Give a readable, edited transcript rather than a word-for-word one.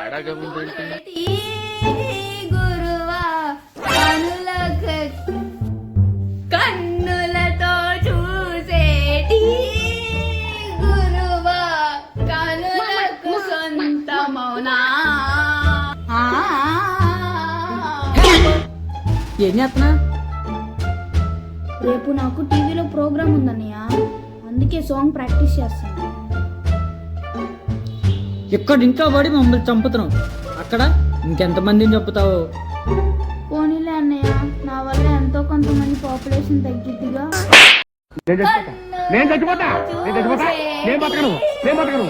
తేడాగా ఉందేంటి? గురువా కనులకు కన్నులతో చూసేటి గురువా కనులకు సొంతమౌనా. ఏం చేస్తున్నా? రేపు నాకు టీవీలో ప్రోగ్రామ్ ఉందన్నయ్య, అందుకే సాంగ్ ప్రాక్టీస్ చేస్తాను. ఇక్కడ ఇంకా పడి మమ్మల్ని చంపుతున్నావు, అక్కడ ఇంకెంతమందిని చంపుతావు? పోనీలే అన్నయ్య, నా వల్ల ఎంతో కొంతమంది పాపులేషన్ తగ్గిద్దిగా. నేను చచ్చిపోతా నేను బతకను నేను బతకను.